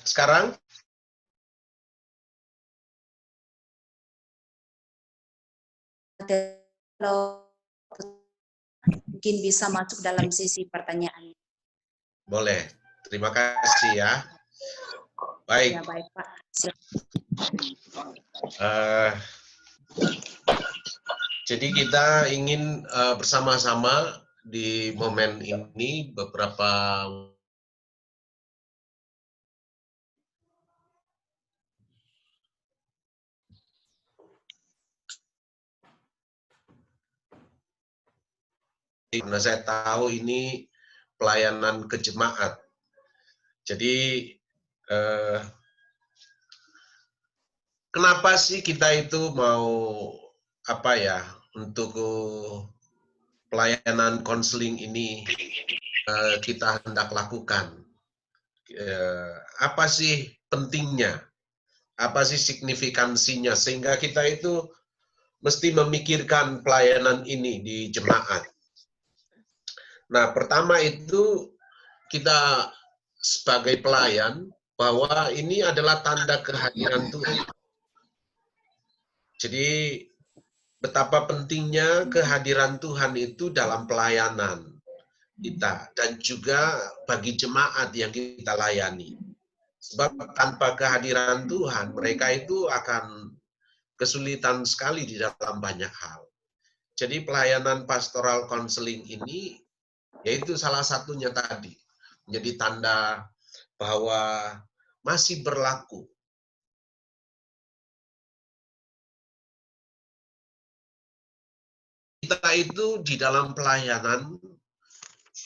sekarang. Kalau mungkin bisa masuk dalam sesi pertanyaan. Boleh, terima kasih ya. Baik. Ya, baik Pak. Jadi kita ingin bersama-sama di momen ini beberapa karena saya tahu ini pelayanan ke jemaat. Jadi kenapa sih kita itu mau untuk pelayanan konseling ini kita hendak lakukan? Apa sih pentingnya? Apa sih signifikansinya sehingga kita itu mesti memikirkan pelayanan ini di jemaat? Nah, pertama itu kita sebagai pelayan bahwa ini adalah tanda kehadiran Tuhan. Jadi betapa pentingnya kehadiran Tuhan itu dalam pelayanan kita dan juga bagi jemaat yang kita layani. Sebab tanpa kehadiran Tuhan, mereka itu akan kesulitan sekali di dalam banyak hal. Jadi pelayanan pastoral counseling ini yaitu salah satunya tadi, menjadi tanda bahwa masih berlaku. Kita itu di dalam pelayanan,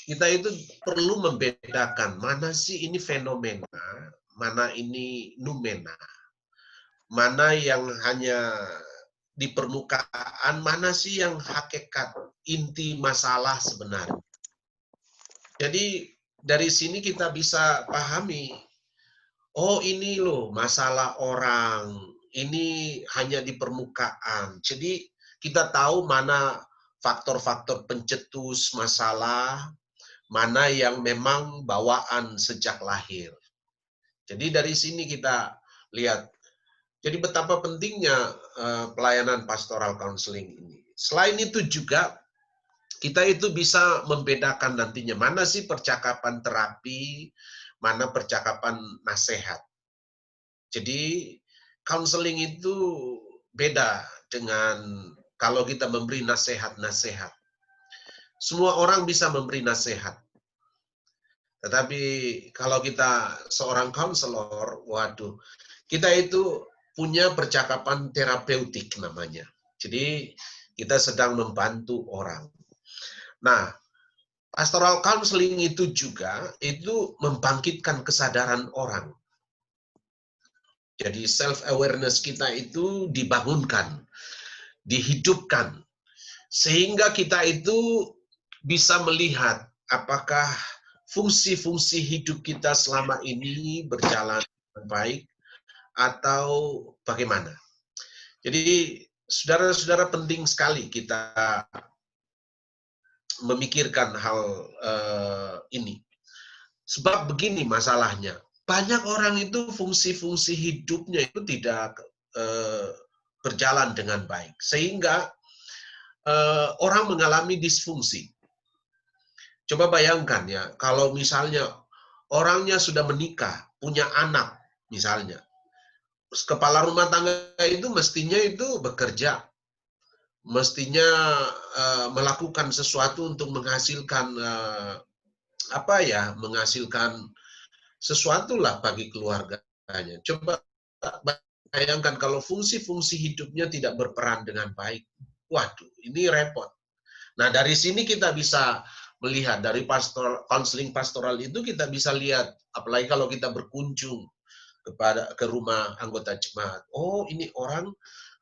kita itu perlu membedakan mana sih ini fenomena, mana ini numena, mana yang hanya di permukaan, mana sih yang hakikat inti masalah sebenarnya. Jadi dari sini kita bisa pahami, oh ini loh masalah orang, ini hanya di permukaan. Jadi kita tahu mana faktor-faktor pencetus masalah, mana yang memang bawaan sejak lahir. Jadi dari sini kita lihat, jadi betapa pentingnya pelayanan pastoral counseling ini. Selain itu juga, kita itu bisa membedakan nantinya mana sih percakapan terapi, mana percakapan nasihat. Jadi counseling itu beda dengan kalau kita memberi nasihat-nasihat. Semua orang bisa memberi nasihat. Tetapi kalau kita seorang counselor, waduh, kita itu punya percakapan terapeutik namanya. Jadi kita sedang membantu orang. Nah, pastoral counseling itu juga itu membangkitkan kesadaran orang. Jadi self-awareness kita itu dibangunkan, dihidupkan. Sehingga kita itu bisa melihat apakah fungsi-fungsi hidup kita selama ini berjalan baik atau bagaimana. Jadi saudara-saudara penting sekali kita memikirkan hal ini. Sebab begini masalahnya, banyak orang itu fungsi-fungsi hidupnya itu tidak berjalan dengan baik. Sehingga orang mengalami disfungsi. Coba bayangkan ya, kalau misalnya orangnya sudah menikah, punya anak misalnya. Kepala rumah tangga itu mestinya itu bekerja. Mestinya melakukan sesuatu untuk menghasilkan menghasilkan sesuatu lah bagi keluarganya. Coba bayangkan kalau fungsi-fungsi hidupnya tidak berperan dengan baik. Waduh, ini repot. Nah, dari sini kita bisa melihat, dari konseling pastoral itu kita bisa lihat, apalagi kalau kita berkunjung ke rumah anggota jemaat. Oh, ini orang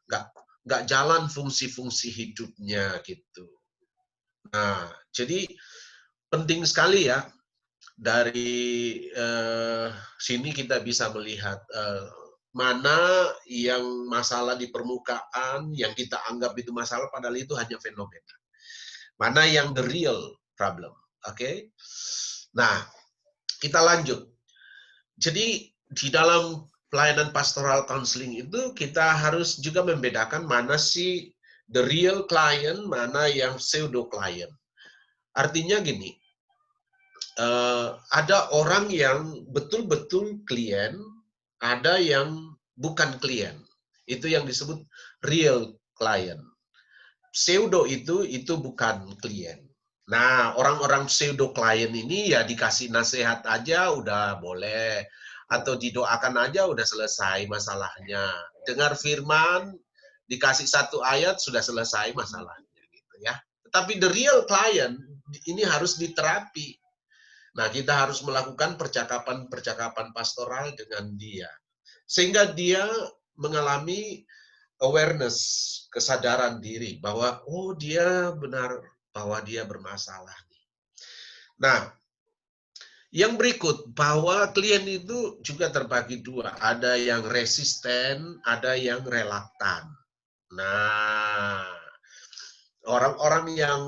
nggak jalan fungsi-fungsi hidupnya gitu. Nah, jadi penting sekali ya, dari sini kita bisa melihat mana yang masalah di permukaan, yang kita anggap itu masalah, padahal itu hanya fenomena. Mana yang the real problem, oke? Nah, kita lanjut. Jadi di dalam pelayanan pastoral counseling itu kita harus juga membedakan mana sih the real client, mana yang pseudo client. Artinya gini, ada orang yang betul-betul klien, ada yang bukan klien. Itu yang disebut real client. Pseudo itu bukan klien. Nah, orang-orang pseudo klien ini ya dikasih nasihat aja udah boleh, atau didoakan aja udah selesai masalahnya. Dengar firman, dikasih satu ayat sudah selesai masalahnya gitu ya. Tetapi the real client ini harus diterapi. Nah, kita harus melakukan percakapan-percakapan pastoral dengan dia. Sehingga dia mengalami awareness, kesadaran diri bahwa oh dia benar, bahwa dia bermasalah. Nah, yang berikut bahwa klien itu juga terbagi dua, ada yang resisten, ada yang relaktan. Nah, orang-orang yang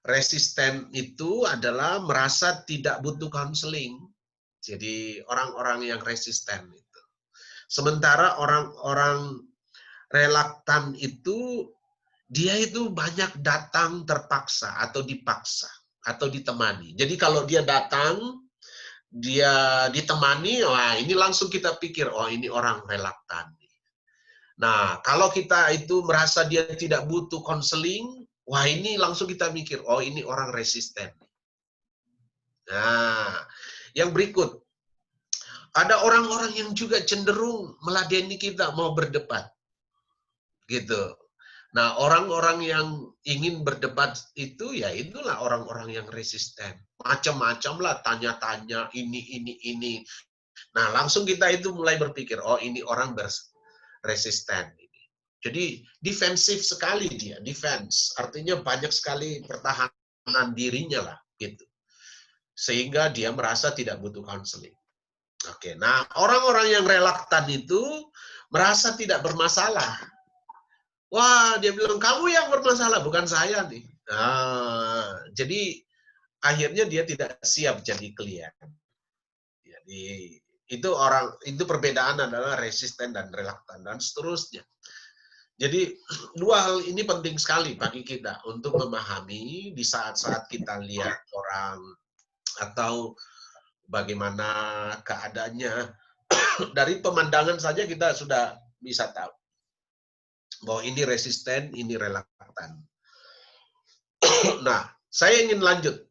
resisten itu adalah merasa tidak butuh konseling. Jadi orang-orang yang resisten itu. Sementara orang-orang relaktan itu dia itu banyak datang terpaksa atau dipaksa atau ditemani. Jadi kalau dia datang, dia ditemani, wah ini langsung kita pikir, oh ini orang relaktan. Nah, kalau kita itu merasa dia tidak butuh konseling, wah ini langsung kita mikir, oh ini orang resisten. Nah, yang berikut, ada orang-orang yang juga cenderung meladeni kita, mau berdebat. Gitu. Nah, orang-orang yang ingin berdebat itu, ya itulah orang-orang yang resisten. Macam-macam lah, tanya-tanya, ini. Nah, langsung kita itu mulai berpikir, oh ini orang resisten. Jadi, defensif sekali dia, defense. Artinya banyak sekali pertahanan dirinya lah, gitu. Sehingga dia merasa tidak butuh konseling. Oke, nah orang-orang yang relaktan itu merasa tidak bermasalah. Wah, dia bilang, kamu yang bermasalah, bukan saya nih. Nah, jadi akhirnya dia tidak siap jadi klien. Jadi itu perbedaan adalah resisten dan relaktan dan seterusnya. Jadi dua hal ini penting sekali bagi kita untuk memahami di saat-saat kita lihat orang atau bagaimana keadaannya. Dari pemandangan saja kita sudah bisa tahu bahwa ini resisten, ini relaktan. Nah, saya ingin lanjut.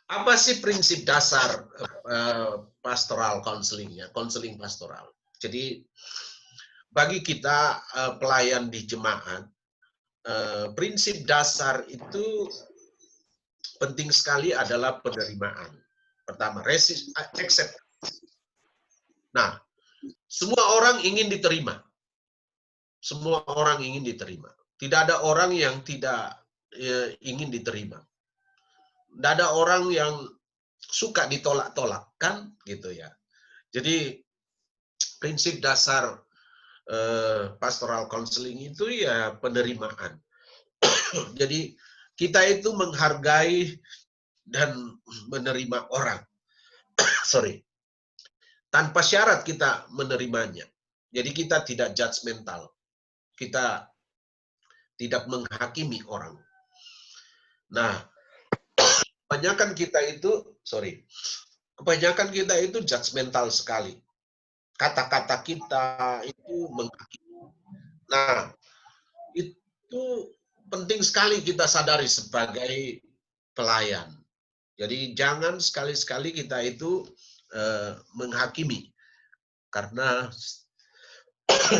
Apa sih prinsip dasar pastoral counselingnya, konseling pastoral? Jadi bagi kita pelayan di jemaat, prinsip dasar itu penting sekali adalah penerimaan. Pertama, accept. Nah, semua orang ingin diterima. Semua orang ingin diterima. Tidak ada orang yang tidak ingin diterima. Tidak ada orang yang suka ditolak-tolak, kan? Gitu ya. Jadi prinsip dasar pastoral counseling itu ya penerimaan. Jadi kita itu menghargai dan menerima orang. Sorry. Tanpa syarat kita menerimanya. Jadi kita tidak judgmental. Kita tidak menghakimi orang. Nah, kebanyakan kita itu judgmental sekali. Kata-kata kita itu menghakimi. Nah, itu penting sekali kita sadari sebagai pelayan. Jadi jangan sekali-sekali kita itu menghakimi. Karena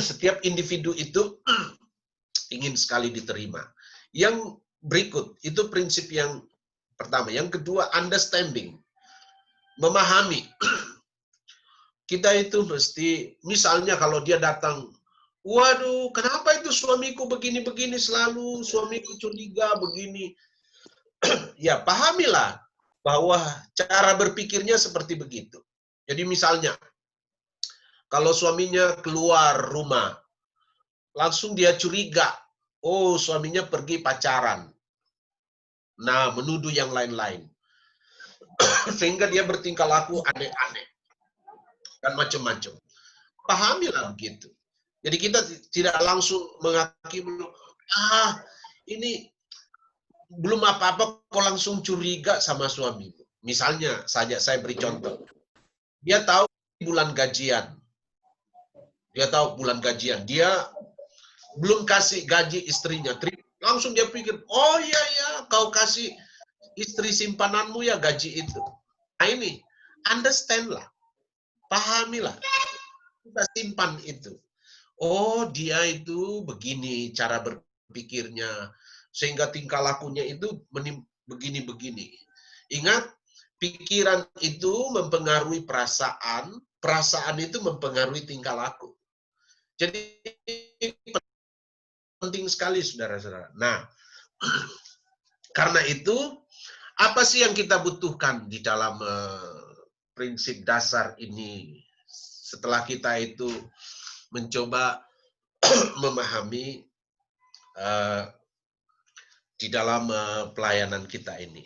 setiap individu itu ingin sekali diterima. Yang berikut, itu prinsip yang pertama. Yang kedua, understanding. Memahami. Kita itu mesti, misalnya kalau dia datang, waduh, kenapa itu suamiku begini-begini selalu, suamiku curiga begini. Ya, pahamilah bahwa cara berpikirnya seperti begitu. Jadi misalnya, kalau suaminya keluar rumah, langsung dia curiga, oh suaminya pergi pacaran. Nah, menuduh yang lain-lain. Sehingga dia bertingkah laku aneh-aneh. dan macam-macam. Pahamilah begitu. Jadi kita tidak langsung menghakimi, ini belum apa-apa kok langsung curiga sama suamimu. Misalnya saja saya beri contoh. Dia tahu bulan gajian. Dia belum kasih gaji istrinya. Langsung dia pikir, oh iya ya, kau kasih istri simpananmu ya gaji itu. Nah ini, understand lah, pahamilah, kita simpan itu. Oh dia itu begini cara berpikirnya, sehingga tingkah lakunya itu begini-begini. Ingat, pikiran itu mempengaruhi perasaan, perasaan itu mempengaruhi tingkah laku. Jadi penting sekali saudara-saudara. Nah, karena itu, apa sih yang kita butuhkan di dalam prinsip dasar ini? Setelah kita itu mencoba memahami di dalam pelayanan kita ini.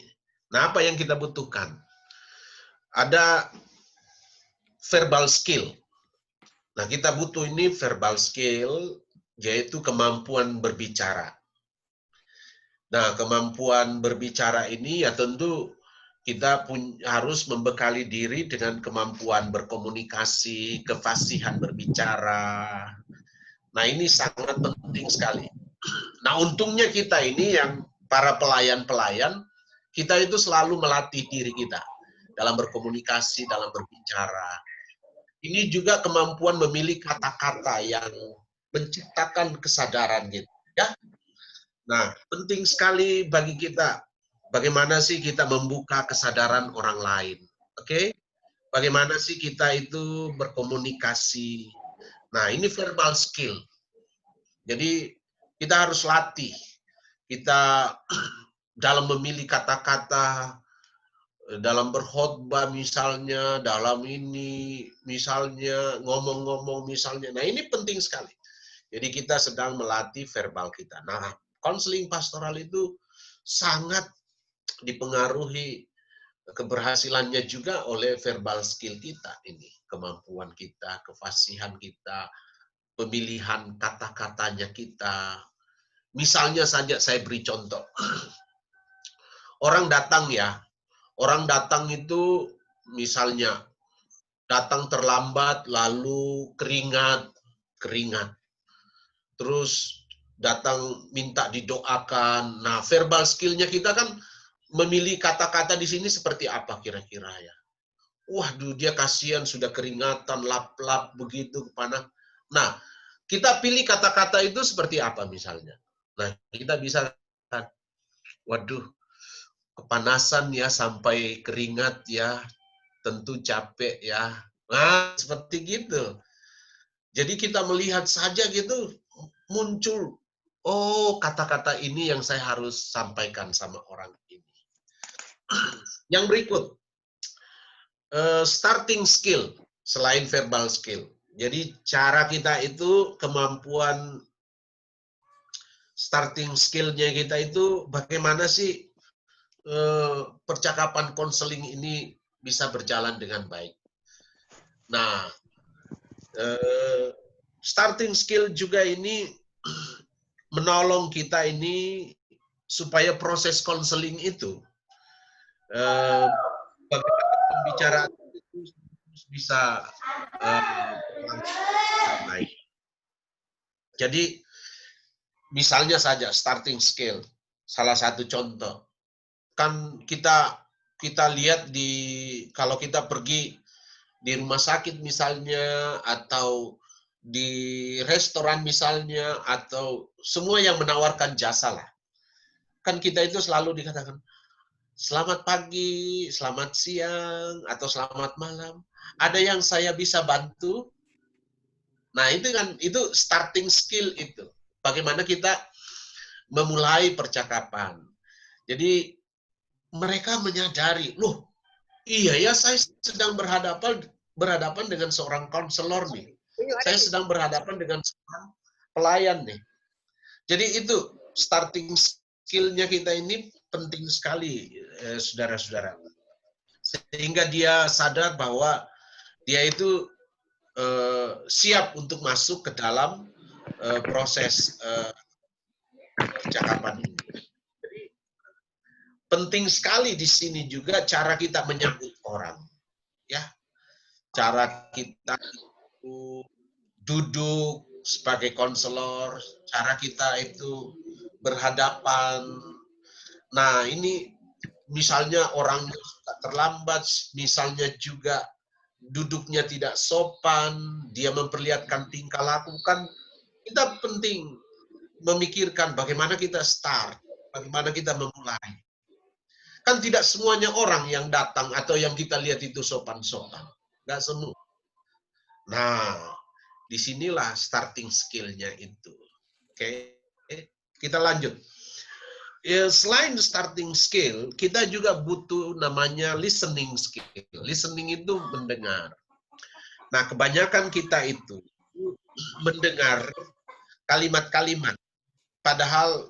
Nah, apa yang kita butuhkan? Ada verbal skill. Nah, kita butuh ini verbal skill, yaitu kemampuan berbicara. Nah, kemampuan berbicara ini ya tentu kita harus membekali diri dengan kemampuan berkomunikasi, kefasihan berbicara. Nah, ini sangat penting sekali. Nah, untungnya kita ini yang para pelayan-pelayan, kita itu selalu melatih diri kita dalam berkomunikasi, dalam berbicara. Ini juga kemampuan memilih kata-kata yang menciptakan kesadaran gitu, ya. Nah, penting sekali bagi kita, bagaimana sih kita membuka kesadaran orang lain, oke? Bagaimana sih kita itu berkomunikasi. Nah, ini verbal skill. Jadi, kita harus latih. Kita dalam memilih kata-kata, dalam berkhotbah misalnya, dalam ini misalnya, ngomong-ngomong misalnya. Nah, ini penting sekali. Jadi kita sedang melatih verbal kita. Nah, konseling pastoral itu sangat dipengaruhi keberhasilannya juga oleh verbal skill kita ini. Kemampuan kita, kefasihan kita, pemilihan kata-katanya kita. Misalnya saja saya beri contoh. Orang datang itu misalnya datang terlambat lalu keringat. Terus datang minta didoakan. Nah, verbal skill-nya kita kan memilih kata-kata di sini seperti apa kira-kira ya. Waduh, dia kasihan sudah keringatan, lap-lap begitu panas. Nah, kita pilih kata-kata itu seperti apa misalnya. Nah, kita bisa kan, waduh, kepanasan ya sampai keringat ya, tentu capek ya. Nah, seperti gitu. Jadi kita melihat saja gitu, muncul, oh kata-kata ini yang saya harus sampaikan sama orang ini. Yang berikut, starting skill, selain verbal skill. Jadi cara kita itu, kemampuan starting skill-nya kita itu, bagaimana sih percakapan konseling ini bisa berjalan dengan baik. Nah, starting skill juga ini menolong kita ini supaya proses konseling itu pembicaraan itu bisa baik. Jadi misalnya saja starting skill, salah satu contoh kan kita lihat kalau kita pergi di rumah sakit misalnya, atau di restoran misalnya, atau semua yang menawarkan jasa lah. Kan kita itu selalu dikatakan, selamat pagi, selamat siang, atau selamat malam. Ada yang saya bisa bantu? Nah, itu starting skill itu. Bagaimana kita memulai percakapan. Jadi mereka menyadari, loh, iya ya, saya sedang berhadapan dengan seorang konselor nih. Saya sedang berhadapan dengan seorang pelayan nih. Jadi itu starting skill-nya kita ini penting sekali, saudara-saudara. Sehingga dia sadar bahwa dia itu siap untuk masuk ke dalam proses percakapan ini. Jadi, penting sekali di sini juga cara kita menyambut orang, ya. Cara kita itu duduk sebagai konselor, cara kita itu berhadapan. Nah, ini misalnya orangnya suka terlambat, misalnya juga duduknya tidak sopan, dia memperlihatkan tingkah laku, kan kita penting memikirkan bagaimana kita start, bagaimana kita memulai. Kan tidak semuanya orang yang datang atau yang kita lihat itu sopan-sopan. Nggak semua. Nah, disinilah starting skill-nya itu. Oke, kita lanjut. Ya, selain starting skill, kita juga butuh namanya listening skill. Listening itu mendengar. Nah, kebanyakan kita itu mendengar kalimat-kalimat. Padahal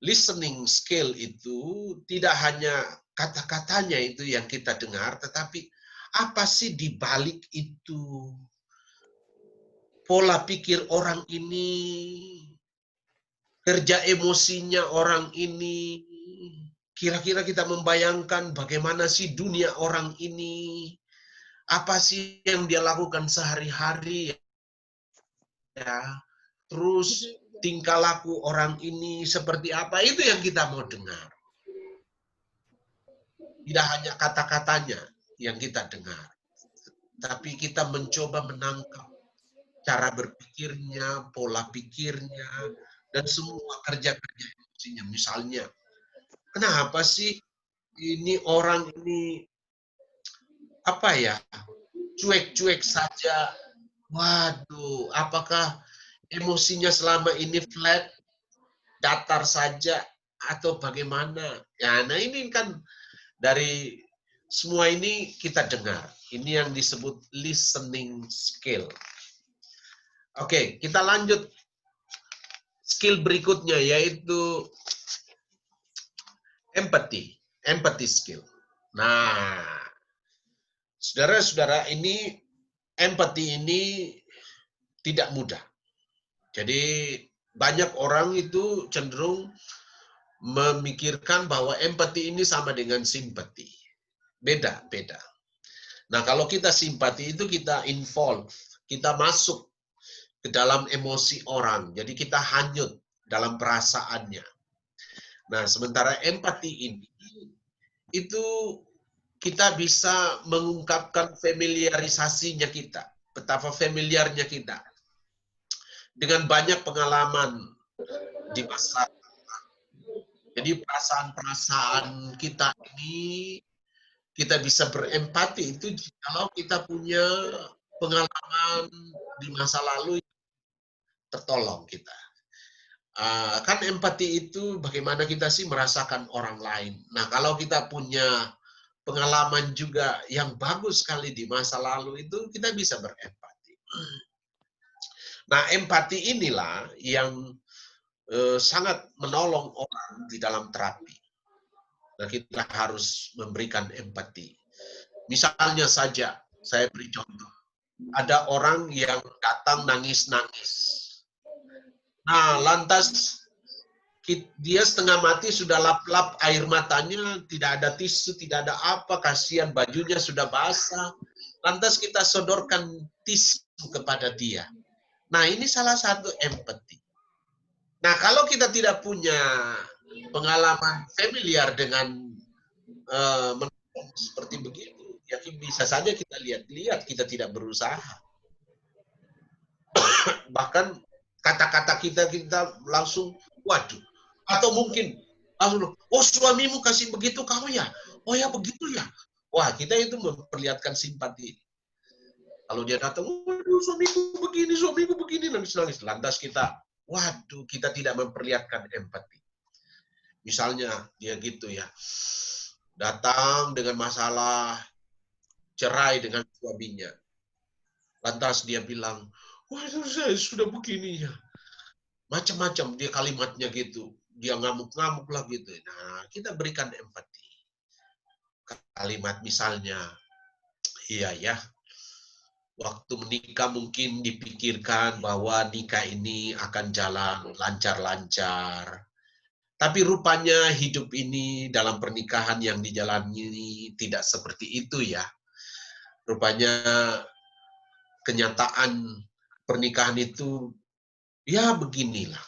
listening skill itu tidak hanya kata-katanya itu yang kita dengar, tetapi apa sih di balik itu? Pola pikir orang ini, kerja emosinya orang ini, kira-kira kita membayangkan bagaimana sih dunia orang ini, apa sih yang dia lakukan sehari-hari, ya. Terus tingkah laku orang ini seperti apa, itu yang kita mau dengar. Tidak hanya kata-katanya yang kita dengar, tapi kita mencoba menangkap cara berpikirnya, pola pikirnya, dan semua kerja-kerja emosinya. Misalnya, kenapa sih ini orang ini apa ya, cuek-cuek saja? Waduh, apakah emosinya selama ini flat, datar saja, atau bagaimana? Ya, nah ini kan dari semua ini kita dengar. Ini yang disebut listening skill. Oke, kita lanjut. Skill berikutnya yaitu empathy skill. Nah, saudara-saudara, ini empathy ini tidak mudah. Jadi banyak orang itu cenderung memikirkan bahwa empati ini sama dengan simpati. Beda. Nah, kalau kita simpati itu kita involve, kita masuk ke dalam emosi orang. Jadi kita hanyut dalam perasaannya. Nah, sementara empati ini itu kita bisa mengungkapkan familiarisasinya kita, betapa familiarnya kita dengan banyak pengalaman di masa. Jadi perasaan-perasaan kita ini kita bisa berempati itu kalau kita punya pengalaman di masa lalu tertolong kita. Kan empati itu bagaimana kita sih merasakan orang lain. Nah, kalau kita punya pengalaman juga yang bagus sekali di masa lalu itu kita bisa berempati. Nah, empati inilah yang sangat menolong orang di dalam terapi. Nah, kita harus memberikan empati. Misalnya saja, saya beri contoh. Ada orang yang datang nangis-nangis. Nah, lantas dia setengah mati, sudah lap-lap air matanya, tidak ada tisu, tidak ada apa, kasihan bajunya sudah basah. Lantas kita sodorkan tisu kepada dia. Nah, ini salah satu empati. Nah, kalau kita tidak punya pengalaman familiar dengan menolong seperti begitu, ya bisa saja kita lihat-lihat, kita tidak berusaha. Bahkan kata-kata kita langsung, waduh. Atau mungkin langsung, oh suamimu kasih begitu kamu ya? Oh ya begitu ya? Wah, kita itu memperlihatkan simpati. Kalau dia datang, waduh suamiku begini, nangis-nangis. Lantas kita, waduh, kita tidak memperlihatkan empati. Misalnya dia gitu ya, datang dengan masalah cerai dengan suaminya. Lantas dia bilang, waduh saya sudah begini ya. Macam-macam dia kalimatnya gitu. Dia ngamuk-ngamuk lah gitu. Nah, kita berikan empati. Kalimat misalnya, iya ya, waktu menikah mungkin dipikirkan bahwa nikah ini akan jalan lancar-lancar. Tapi rupanya hidup ini dalam pernikahan yang dijalani tidak seperti itu ya. Rupanya kenyataan pernikahan itu ya beginilah.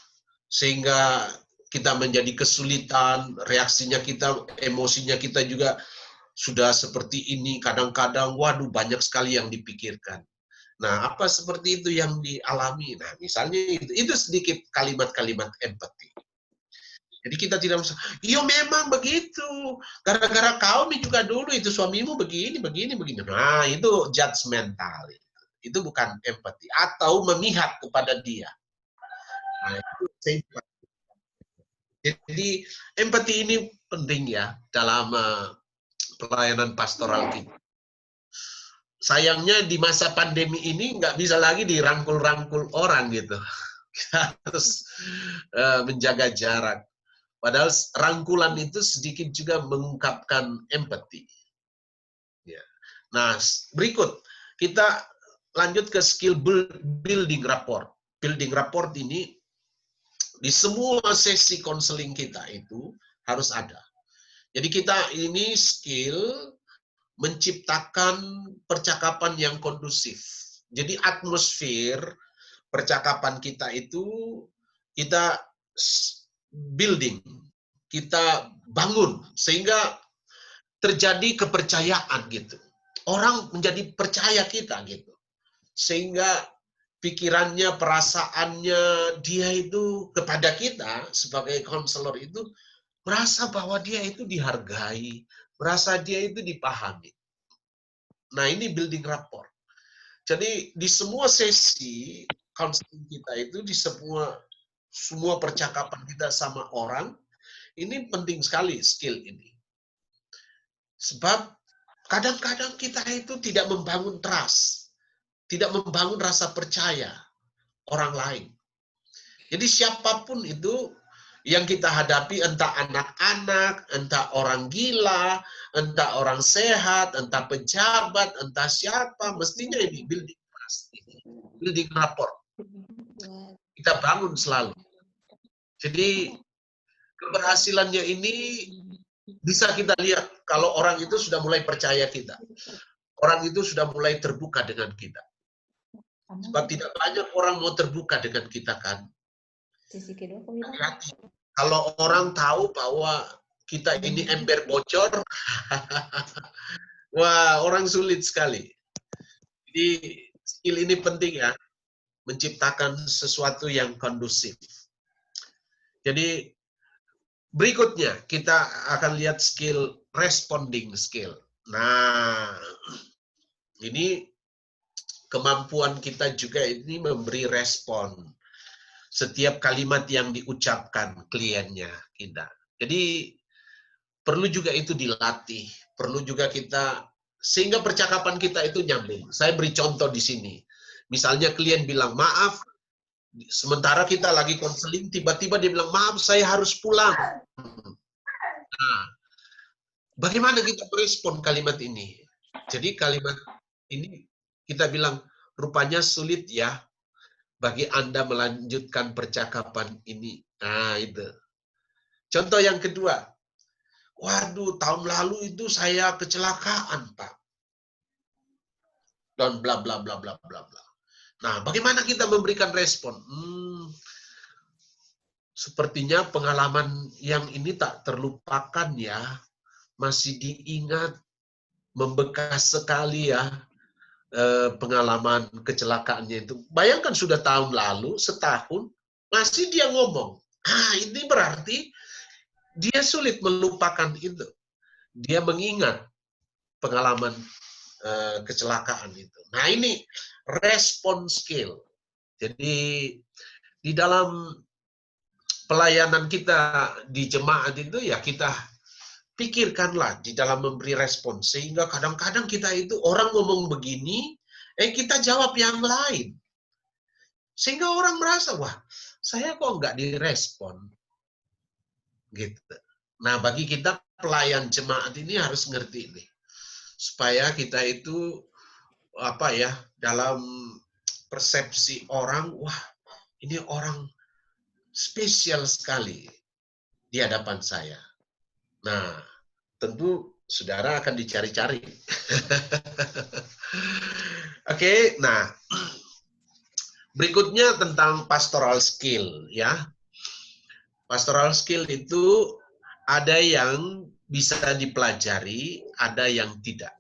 Sehingga kita menjadi kesulitan, reaksinya kita, emosinya kita juga sudah seperti ini. Kadang-kadang, waduh banyak sekali yang dipikirkan. Nah, apa seperti itu yang dialami? Nah, misalnya itu sedikit kalimat-kalimat empati. Jadi kita tidak bisa, iya memang begitu. Gara-gara kau juga dulu itu suamimu begini, begini, begini. Nah, itu judgmental. Itu bukan empati. Atau memihak kepada dia. Nah, itu jadi empati ini penting ya dalam pelayanan pastoral kita. Sayangnya di masa pandemi ini nggak bisa lagi dirangkul-rangkul orang gitu. Kita harus menjaga jarak. Padahal rangkulan itu sedikit juga mengungkapkan empati. Ya. Nah, berikut kita lanjut ke skill building rapport. Building rapport ini di semua sesi konseling kita itu harus ada. Jadi kita ini skill menciptakan percakapan yang kondusif. Jadi atmosfer percakapan kita itu kita building, kita bangun sehingga terjadi kepercayaan gitu. Orang menjadi percaya kita gitu. Sehingga pikirannya, perasaannya dia itu kepada kita sebagai konselor itu merasa bahwa dia itu dihargai, merasa dia itu dipahami. Nah, ini building rapport. Jadi di semua sesi konseling kita itu, di semua percakapan kita sama orang, ini penting sekali skill ini. Sebab kadang-kadang kita itu tidak membangun trust, tidak membangun rasa percaya orang lain. Jadi siapapun itu yang kita hadapi, entah anak-anak, entah orang gila, entah orang sehat, entah pejabat, entah siapa, mestinya ini building trust, building rapport. Kita bangun selalu. Jadi keberhasilannya ini bisa kita lihat kalau orang itu sudah mulai percaya kita. Orang itu sudah mulai terbuka dengan kita. Sebab tidak banyak orang mau terbuka dengan kita kan. Hati-hati. Kalau orang tahu bahwa kita ini ember bocor, wah orang sulit sekali. Jadi skill ini penting ya, menciptakan sesuatu yang kondusif. Jadi berikutnya kita akan lihat skill responding skill. Nah, ini kemampuan kita juga ini memberi respon setiap kalimat yang diucapkan kliennya kita. Jadi perlu juga itu dilatih, perlu juga kita sehingga percakapan kita itu nyambung. Saya beri contoh di sini. Misalnya klien bilang maaf, sementara kita lagi konseling, tiba-tiba dia bilang maaf saya harus pulang. Nah, bagaimana kita merespon kalimat ini? Jadi kalimat ini kita bilang rupanya sulit ya bagi Anda melanjutkan percakapan ini. Nah, itu. Contoh yang kedua. Waduh, tahun lalu itu saya kecelakaan, Pak. Dan bla bla bla bla bla bla. Nah, bagaimana kita memberikan respon? Sepertinya pengalaman yang ini tak terlupakan ya. Masih diingat, membekas sekali ya. Pengalaman kecelakaannya itu. Bayangkan sudah tahun lalu, setahun, masih dia ngomong. Ini berarti dia sulit melupakan itu. Dia mengingat pengalaman kecelakaan itu. Nah ini respon skill. Jadi di dalam pelayanan kita di jemaat itu ya kita pikirkanlah di dalam memberi respon. Sehingga kadang-kadang kita itu orang ngomong begini, kita jawab yang lain. Sehingga orang merasa, wah saya kok nggak direspon. Gitu. Nah bagi kita pelayan jemaat ini harus ngerti ini. Supaya kita itu dalam persepsi orang, wah ini orang spesial sekali di hadapan saya. Nah, tentu saudara akan dicari-cari. Oke, nah berikutnya tentang pastoral skill ya. Pastoral skill itu ada yang bisa dipelajari, ada yang tidak.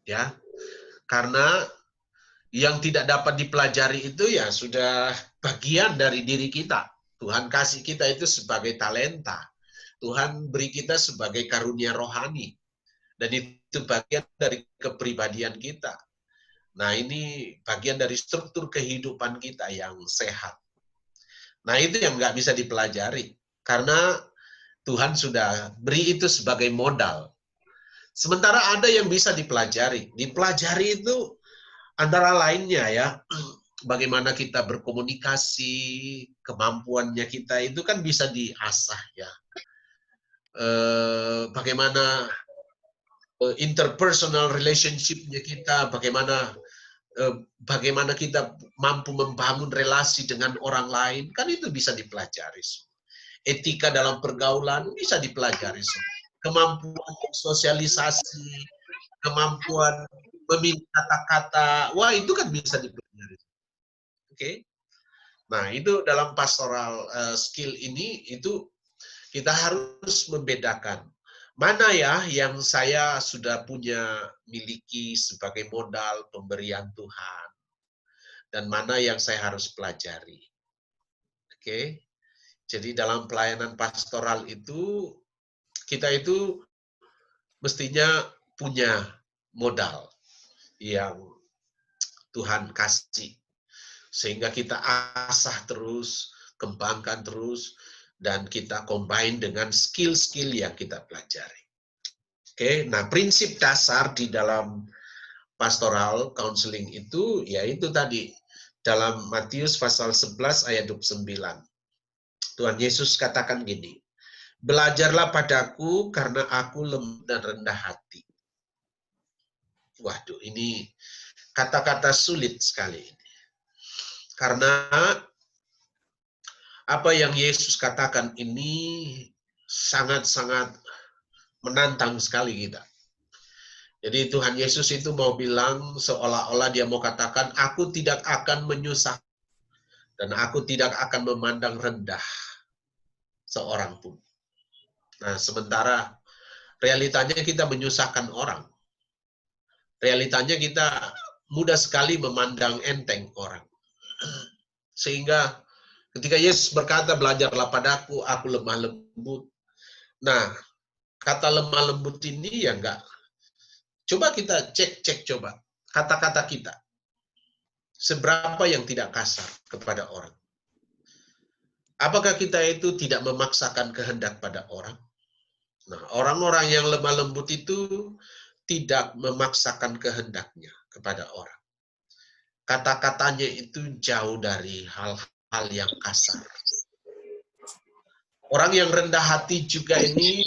Ya. Karena yang tidak dapat dipelajari itu ya sudah bagian dari diri kita. Tuhan kasih kita itu sebagai talenta. Tuhan beri kita sebagai karunia rohani. Dan itu bagian dari kepribadian kita. Nah, ini bagian dari struktur kehidupan kita yang sehat. Nah, itu yang nggak bisa dipelajari. Karena Tuhan sudah beri itu sebagai modal. Sementara ada yang bisa dipelajari. Dipelajari itu antara lainnya ya, bagaimana kita berkomunikasi, kemampuannya kita itu kan bisa diasah ya. Bagaimana interpersonal relationship-nya kita, bagaimana kita mampu membangun relasi dengan orang lain, kan itu bisa dipelajari. Etika dalam pergaulan bisa dipelajari. Kemampuan sosialisasi, kemampuan memilih kata-kata, wah itu kan bisa dipelajari. Oke. Nah, itu dalam pastoral skill ini, itu kita harus membedakan. Mana ya yang saya sudah miliki sebagai modal pemberian Tuhan, dan mana yang saya harus pelajari. Oke. Jadi dalam pelayanan pastoral itu, kita itu mestinya punya modal yang Tuhan kasih. Sehingga kita asah terus, kembangkan terus, dan kita combine dengan skill-skill yang kita pelajari. Oke, nah prinsip dasar di dalam pastoral counseling itu, yaitu tadi, dalam Matius pasal 11 ayat 29. Tuhan Yesus katakan gini, belajarlah padaku karena aku lemah dan rendah hati. Waduh, ini kata-kata sulit sekali ini. Karena apa yang Yesus katakan ini sangat-sangat menantang sekali kita. Jadi Tuhan Yesus itu mau bilang seolah-olah dia mau katakan, aku tidak akan menyusahkan dan aku tidak akan memandang rendah seorang pun. Nah, sementara realitanya kita menyusahkan orang. Realitanya kita mudah sekali memandang enteng orang. Sehingga ketika Yesus berkata, belajarlah padaku, aku lemah lembut. Nah, kata lemah lembut ini ya enggak. Coba kita cek coba kata-kata kita. Seberapa yang tidak kasar kepada orang. Apakah kita itu tidak memaksakan kehendak pada orang? Nah, orang-orang yang lemah lembut itu tidak memaksakan kehendaknya kepada orang. Kata-katanya itu jauh dari hal-hal yang kasar. Orang yang rendah hati juga ini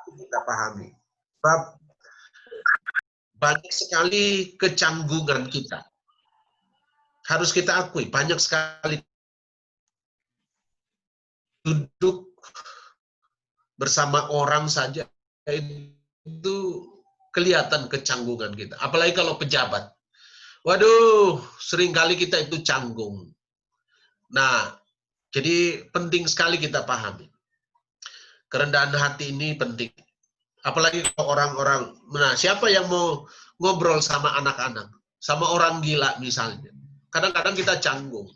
kita pahami. Sebab banyak sekali kecanggungan kita. Harus kita akui, banyak sekali duduk bersama orang saja itu kelihatan kecanggungan kita. Apalagi kalau pejabat. Waduh, seringkali kita itu canggung. Nah, jadi penting sekali kita pahami. Kerendahan hati ini penting. Apalagi kalau orang-orang, nah siapa yang mau ngobrol sama anak-anak, sama orang gila misalnya. Kadang-kadang kita canggung.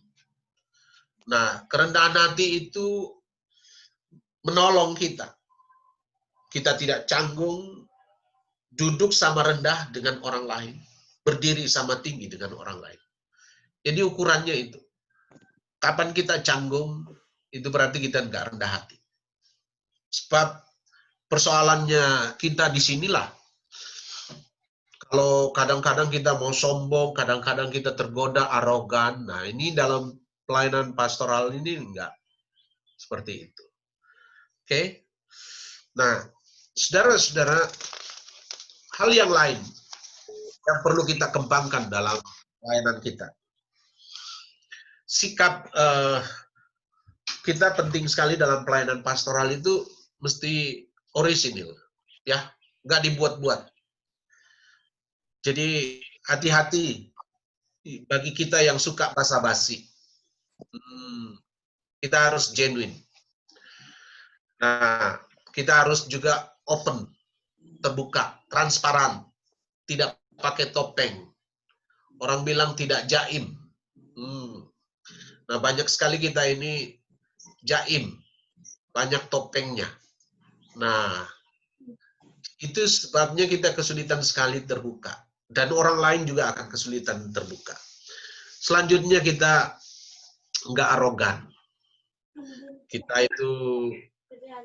Nah, kerendahan hati itu menolong kita. Kita tidak canggung, duduk sama rendah dengan orang lain, berdiri sama tinggi dengan orang lain. Jadi ukurannya itu. Kapan kita canggung, itu berarti kita nggak rendah hati. Sebab persoalannya kita di sinilah. Kalau kadang-kadang kita mau sombong, kadang-kadang kita tergoda arogan. Nah, ini dalam pelayanan pastoral ini enggak seperti itu. Oke? Nah, saudara-saudara, hal yang lain. yang perlu kita kembangkan dalam pelayanan kita. Sikap kita penting sekali dalam pelayanan pastoral itu mesti orisinil, ya, nggak dibuat-buat. Jadi hati-hati bagi kita yang suka basa-basi. Kita harus genuine. Nah, kita harus juga open, terbuka, transparan, tidak pakai topeng. Orang bilang tidak jaim. Nah, banyak sekali kita ini jaim, banyak topengnya. Nah, itu sebabnya kita kesulitan sekali terbuka. Dan orang lain juga akan kesulitan terbuka. Selanjutnya kita nggak arogan. Kita itu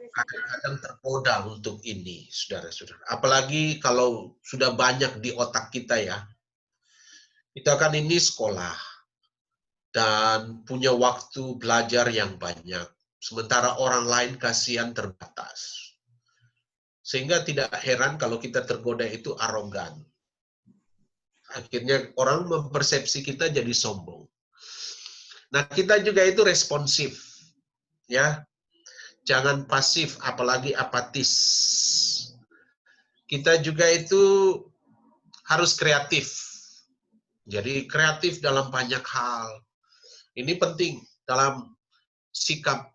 kadang-kadang tergoda untuk ini, saudara-saudara. Apalagi kalau sudah banyak di otak kita ya. Kita kan ini sekolah dan punya waktu belajar yang banyak. Sementara orang lain kasihan terbatas. Sehingga tidak heran kalau kita tergoda itu arogan. Akhirnya orang mempersepsi kita jadi sombong. Nah, kita juga itu responsif. Ya. Jangan pasif, apalagi apatis. Kita juga itu harus kreatif. Jadi kreatif dalam banyak hal. Ini penting dalam sikap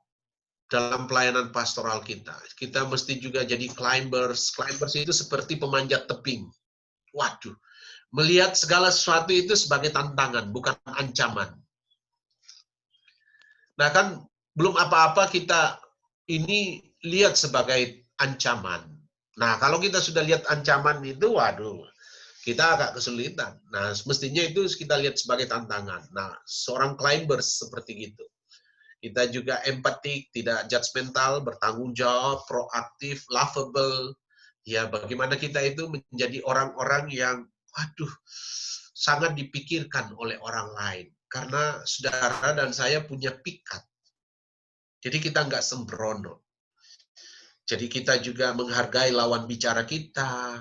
dalam pelayanan pastoral kita. Kita mesti juga jadi climbers. Climbers itu seperti pemanjat tebing. Waduh, melihat segala sesuatu itu sebagai tantangan, bukan ancaman. Nah kan, belum apa-apa kita ini lihat sebagai ancaman. Nah, kalau kita sudah lihat ancaman itu, waduh, kita agak kesulitan. Nah, mestinya itu kita lihat sebagai tantangan. Nah, seorang climbers seperti gitu. Kita juga empatik, tidak judgmental, bertanggung jawab, proaktif, lovable. Ya, bagaimana kita itu menjadi orang-orang yang, waduh, sangat dipikirkan oleh orang lain. Karena saudara dan saya punya pikat. Jadi kita nggak sembrono. Jadi kita juga menghargai lawan bicara kita.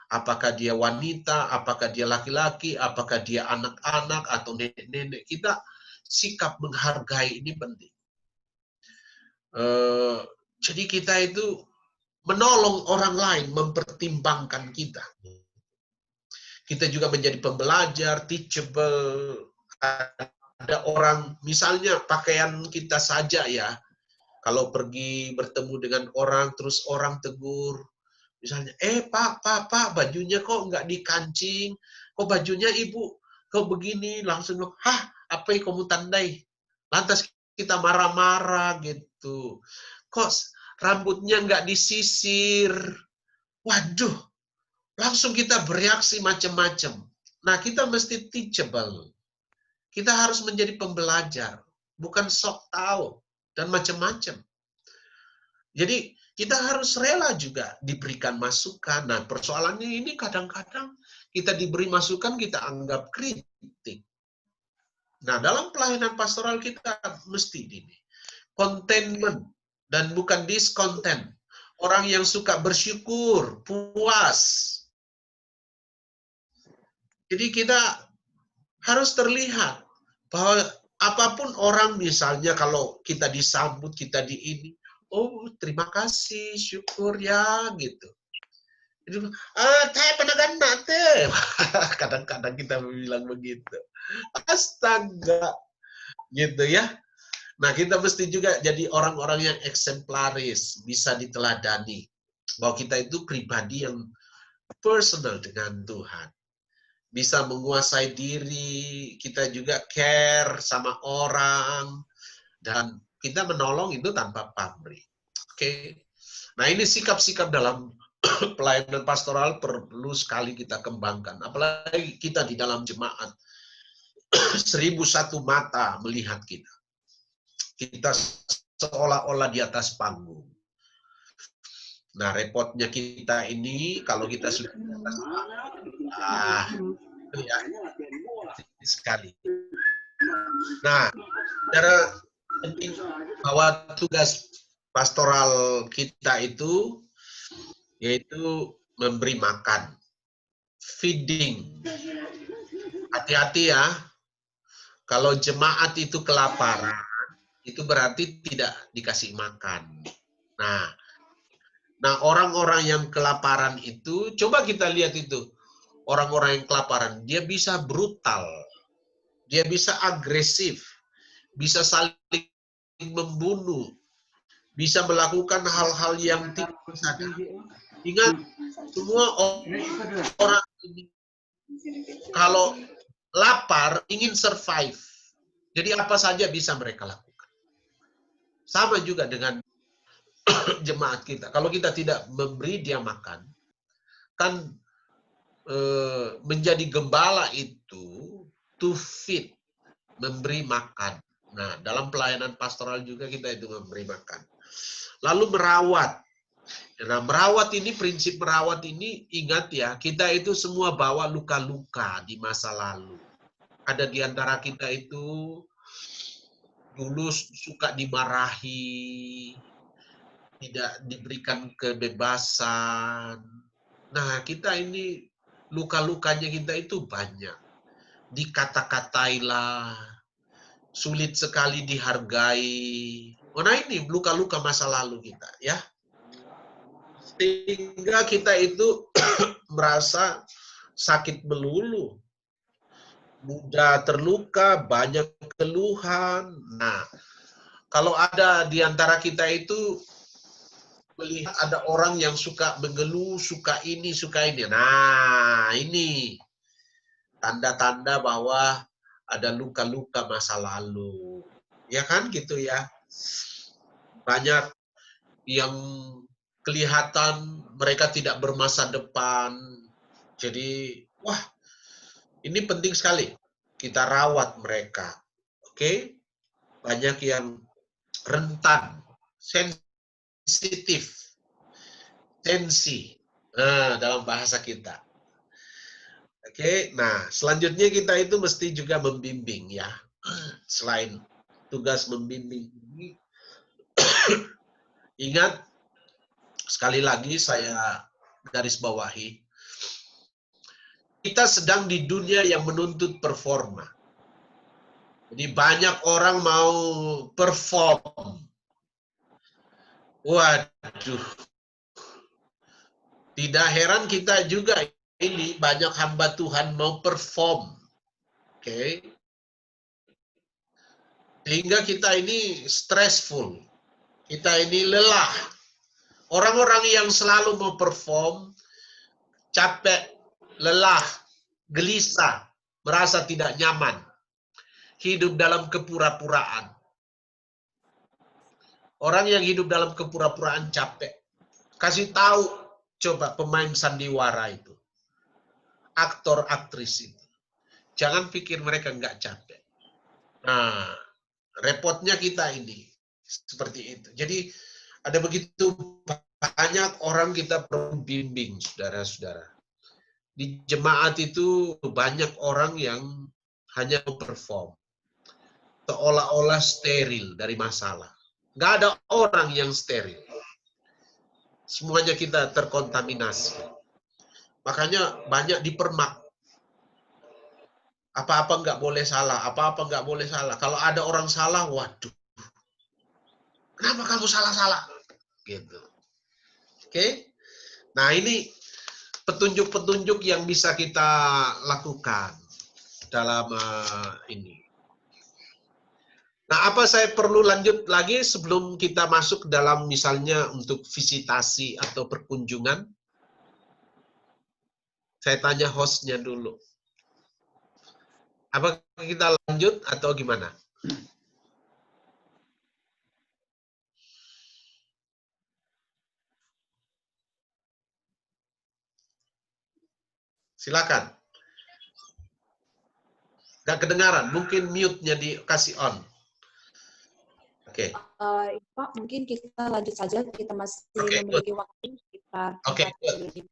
Apakah dia wanita, apakah dia laki-laki, apakah dia anak-anak atau nenek-nenek. Kita sikap menghargai ini penting. Jadi kita itu menolong orang lain, mempertimbangkan kita. Kita juga menjadi pembelajar, teachable. Ada orang, misalnya pakaian kita saja ya, kalau pergi bertemu dengan orang, terus orang tegur, misalnya, pak, bajunya kok nggak dikancing, kok bajunya ibu, kok begini, langsung, apa yang kamu tandai? Lantas kita marah-marah gitu. Kok rambutnya nggak disisir? Waduh, langsung kita bereaksi macam-macam. Nah, kita mesti teachable. Kita harus menjadi pembelajar, bukan sok tahu dan macam-macam. Jadi kita harus rela juga diberikan masukan. Nah, persoalannya ini kadang-kadang kita diberi masukan, kita anggap kritik. Nah, dalam pelayanan pastoral kita mesti ini. Contentment dan bukan discontent. Orang yang suka bersyukur, puas. Jadi kita harus terlihat bahwa apapun orang, misalnya kalau kita disambut, kita di ini, oh terima kasih, syukur ya, gitu. Jadi, saya penagan nate. Kadang-kadang kita bilang begitu. Astaga, gitu ya. Nah, kita mesti juga jadi orang-orang yang eksemplaris, bisa diteladani. Bahwa kita itu pribadi yang personal dengan Tuhan. Bisa menguasai diri, kita juga care sama orang, dan kita menolong itu tanpa pamrih. Oke. Nah, ini sikap-sikap dalam pelayanan pastoral perlu sekali kita kembangkan. Apalagi kita di dalam jemaat. 1001 mata melihat kita. Kita seolah-olah di atas panggung. Nah, repotnya kita ini, kalau kita sudah di atas panggung, itu ya, sekali. Nah, cara penting bahwa tugas pastoral kita itu yaitu memberi makan feeding. Hati-hati ya. Kalau jemaat itu kelaparan, itu berarti tidak dikasih makan. Nah, orang-orang yang kelaparan itu, coba kita lihat itu. Orang-orang yang kelaparan, dia bisa brutal. Dia bisa agresif. Bisa saling membunuh. Bisa melakukan hal-hal yang tidak sadar. Ingat, semua orang ini kalau lapar ingin survive. Jadi apa saja bisa mereka lakukan. Sama juga dengan jemaat kita. Kalau kita tidak memberi dia makan, kan menjadi gembala itu to feed, memberi makan. Nah, dalam pelayanan pastoral juga kita itu memberi makan. Lalu merawat. Nah, merawat ini, prinsip merawat ini, ingat ya, kita itu semua bawa luka-luka di masa lalu. Ada di antara kita itu dulu suka dimarahi, tidak diberikan kebebasan. Nah, kita ini luka-lukanya kita itu banyak. Dikata-katailah, sulit sekali dihargai. Nah, ini luka-luka masa lalu kita, ya. Sehingga kita itu merasa sakit melulu. Mudah terluka, banyak keluhan. Nah, kalau ada di antara kita itu melihat ada orang yang suka mengeluh, suka ini, suka ini. Nah, ini tanda-tanda bahwa ada luka-luka masa lalu. Ya kan gitu ya. Banyak yang kelihatan mereka tidak bermasa depan. Jadi, wah, ini penting sekali kita rawat mereka. Oke? Banyak yang rentan, sensitif, tensi. Nah, dalam bahasa kita. Oke, nah selanjutnya kita itu mesti juga membimbing ya. Selain tugas membimbing ini, ingat sekali lagi saya garis bawahi, kita sedang di dunia yang menuntut performa. Jadi banyak orang mau perform. Waduh. Tidak heran kita juga ini banyak hamba Tuhan mau perform. Oke. Sehingga kita ini stressful. Kita ini lelah. Orang-orang yang selalu mau perform, capek, lelah, gelisah, merasa tidak nyaman. Hidup dalam kepura-puraan. Orang yang hidup dalam kepura-puraan capek. Kasih tahu, coba pemain sandiwara itu. Aktor, aktris itu. Jangan pikir mereka nggak capek. Nah, repotnya kita ini. Seperti itu. Jadi, ada begitu banyak orang kita perlu bimbing, saudara-saudara. Di jemaat itu banyak orang yang hanya perform. Seolah-olah steril dari masalah. Nggak ada orang yang steril. Semuanya kita terkontaminasi. Makanya banyak dipermak. Apa-apa nggak boleh salah, apa-apa nggak boleh salah. Kalau ada orang salah, waduh. Kenapa kamu salah-salah? Gitu. Oke? Nah, ini petunjuk-petunjuk yang bisa kita lakukan dalam ini. Nah, apa saya perlu lanjut lagi sebelum kita masuk dalam misalnya untuk visitasi atau perkunjungan? Saya tanya hostnya dulu. Apa kita lanjut atau gimana? Silakan. Nggak kedengaran, mungkin mute-nya dikasih on. Oke. Pak, mungkin kita lanjut saja. Kita masih memiliki waktu sekitar 4 Oke, good. menit.